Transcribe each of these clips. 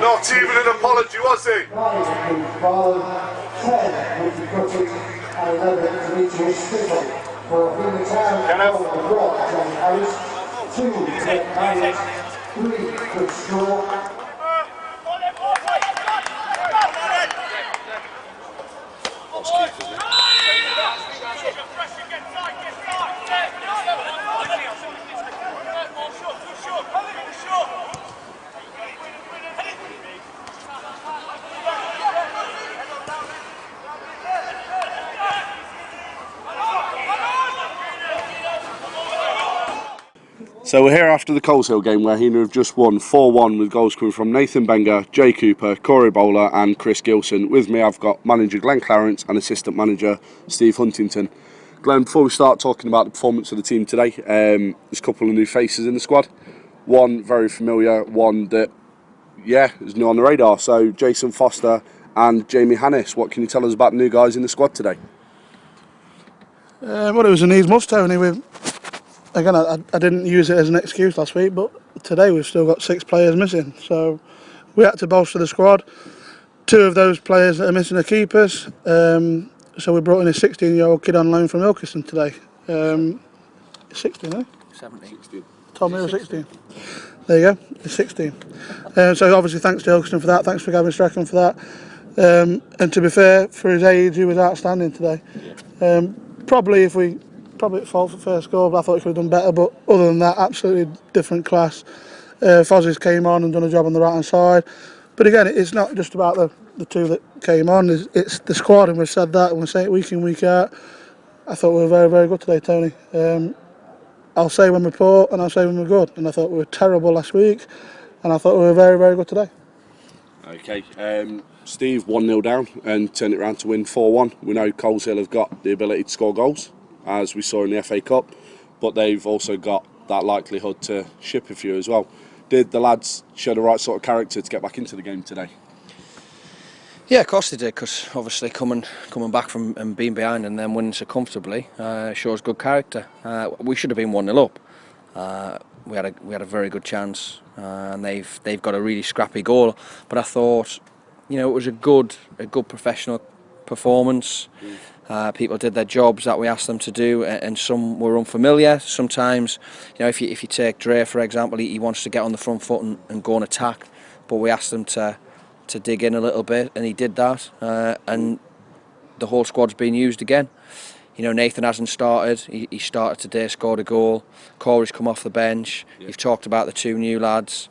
Not even an apology, was he? So we're here after the Coleshill game where Heanor have just won 4-1 with goals coming from Nathan Benger, Jay Cooper, Corey Bowler and Chris Gilson. With me I've got manager Glenn Clarence and assistant manager Steve Huntington. Glenn, before we start talking about the performance of the team today, there's a couple of new faces in the squad. One very familiar, one that, is new on the radar. So Jason Foster and Jamie Hannis. What can you tell us about the new guys in the squad today? Well, it was a needs must, Tony. Again, I didn't use it as an excuse last week, but today we've still got 6 players missing. So we had to bolster the squad. 2 of those players that are missing are keepers. So we brought in a 16-year-old kid on loan from Ilkeston today. 16, eh? 17. Told me he was 16. There you go, he's 16. So obviously thanks to Ilkeston for that, thanks for Gavin Strachan for that. And to be fair, for his age, he was outstanding today. Probably at fault for first goal, but I thought he could have done better. But other than that, absolutely different class. Fozzes came on and done a job on the right hand side. But again, it's not just about the 2 that came on, it's the squad, and we've said that and we say it week in, week out. I thought we were very, very good today, Tony. I'll say when we're poor and I'll say when we're good, and I thought we were terrible last week and I thought we were very, very good today. Okay, Steve 1-0 down and turned it around to win 4-1. We know Coleshill have got the ability to score goals, as we saw in the FA Cup, but they've also got that likelihood to ship a few as well. Did the lads show the right sort of character to get back into the game today? Yeah, of course they did, because obviously coming back from and being behind and then winning so comfortably shows good character. We should have been 1-0 up. We had a very good chance, and they've got a really scrappy goal. But I thought, it was a good professional performance. People did their jobs that we asked them to do, and some were unfamiliar. Sometimes, if you take Dre for example, he wants to get on the front foot and go and attack, but we asked them to dig in a little bit, and he did that. And the whole squad's been used again. Nathan hasn't started. He started today, scored a goal. Corey's come off the bench. Yeah. You've talked about the 2 new lads.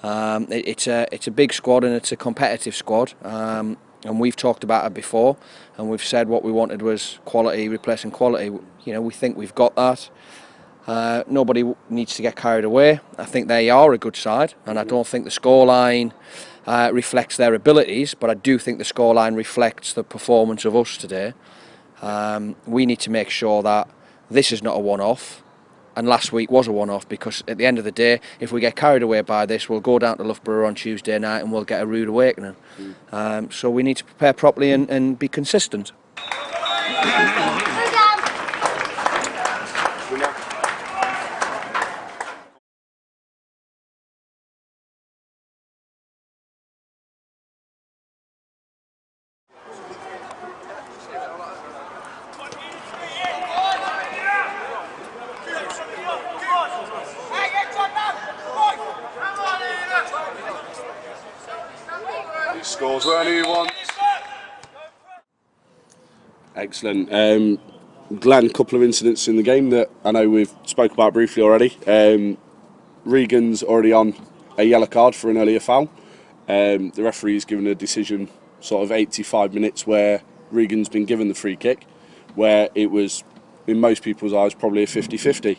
It's a big squad and it's a competitive squad. And we've talked about it before, and we've said what we wanted was quality replacing quality. We think we've got that. Nobody needs to get carried away. I think they are a good side, and I don't think the scoreline reflects their abilities, but I do think the scoreline reflects the performance of us today. We need to make sure that this is not a one-off, and last week was a one-off, because at the end of the day, if we get carried away by this, we'll go down to Loughborough on Tuesday night and we'll get a rude awakening. So we need to prepare properly and be consistent. He scores where he wants. Excellent. Glenn, a couple of incidents in the game that I know we've spoke about briefly already. Regan's already on a yellow card for an earlier foul. The referee's given a decision sort of 85 minutes where Regan's been given the free kick, where it was, in most people's eyes, probably a 50-50.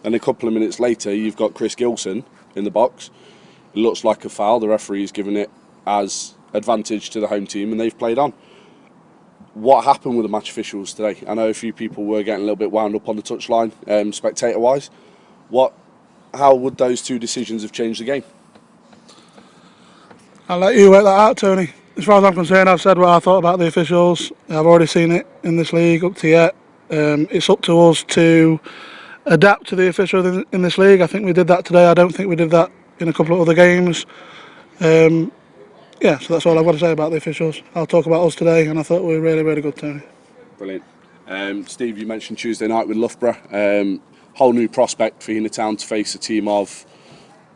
And a couple of minutes later, you've got Chris Gilson in the box. It looks like a foul. The referee's given it as advantage to the home team, and they've played on. What happened with the match officials today? I know a few people were getting a little bit wound up on the touchline, spectator-wise. How would those two decisions have changed the game? I'll let you work that out, Tony. As far as I'm concerned, I've said what I thought about the officials. I've already seen it in this league up to yet. It's up to us to adapt to the officials in this league. I think we did that today. I don't think we did that in a couple of other games. Yeah, so that's all I've got to say about the officials. I'll talk about us today, and I thought we were really, really good, Tony. Brilliant. Steve, you mentioned Tuesday night with Loughborough. Whole new prospect for Heanor Town to face a team of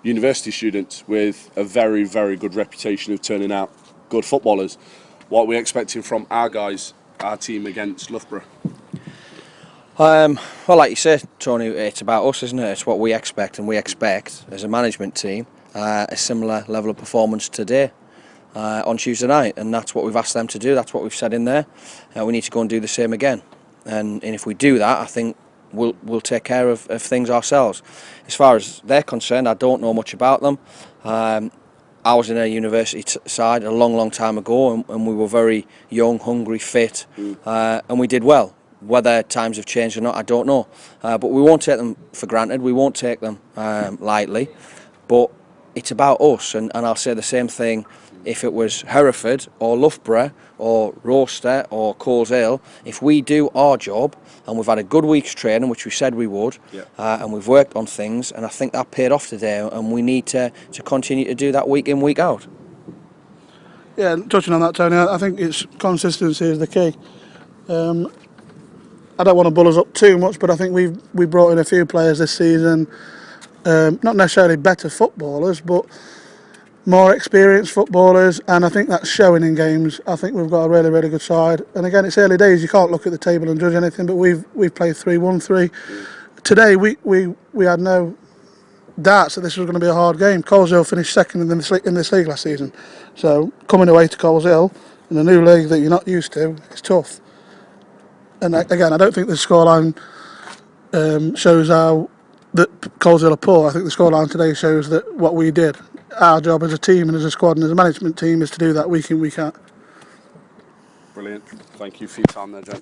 university students with a very, very good reputation of turning out good footballers. What are we expecting from our guys, our team against Loughborough? Well, like you said, Tony, it's about us, isn't it? It's what we expect, and we expect as a management team a similar level of performance today on Tuesday night, and that's what we've asked them to do. That's what we've said in there. We need to go and do the same again, and if we do that, I think we'll take care of things ourselves. As far as they're concerned, I don't know much about them. I was in a university side a long, long time ago, and we were very young, hungry, fit, and we did well. Whether times have changed or not, I don't know. But we won't take them for granted. We won't take them lightly. But it's about us, and I'll say the same thing if it was Hereford or Loughborough or Rochester or Coleshill. If we do our job, and we've had a good week's training, which we said we would, and we've worked on things, and I think that paid off today, and we need to continue to do that week in, week out. Yeah, touching on that, Tony, I think it's consistency is the key. I don't want to bull us up too much, but I think we brought in a few players this season, not necessarily better footballers, but more experienced footballers, and I think that's showing in games. I think we've got a really, really good side. And again, it's early days. You can't look at the table and judge anything, but we've played 3-1-3. Today we had no doubts that this was going to be a hard game. Coleshill finished second in this league last season, so coming away to Coleshill in a new league that you're not used to, it's tough. And again, I don't think the scoreline shows how that Coleshill are poor. I think the scoreline today shows that what we did, our job as a team and as a squad and as a management team, is to do that week in, week out. Brilliant. Thank you for your time there, John.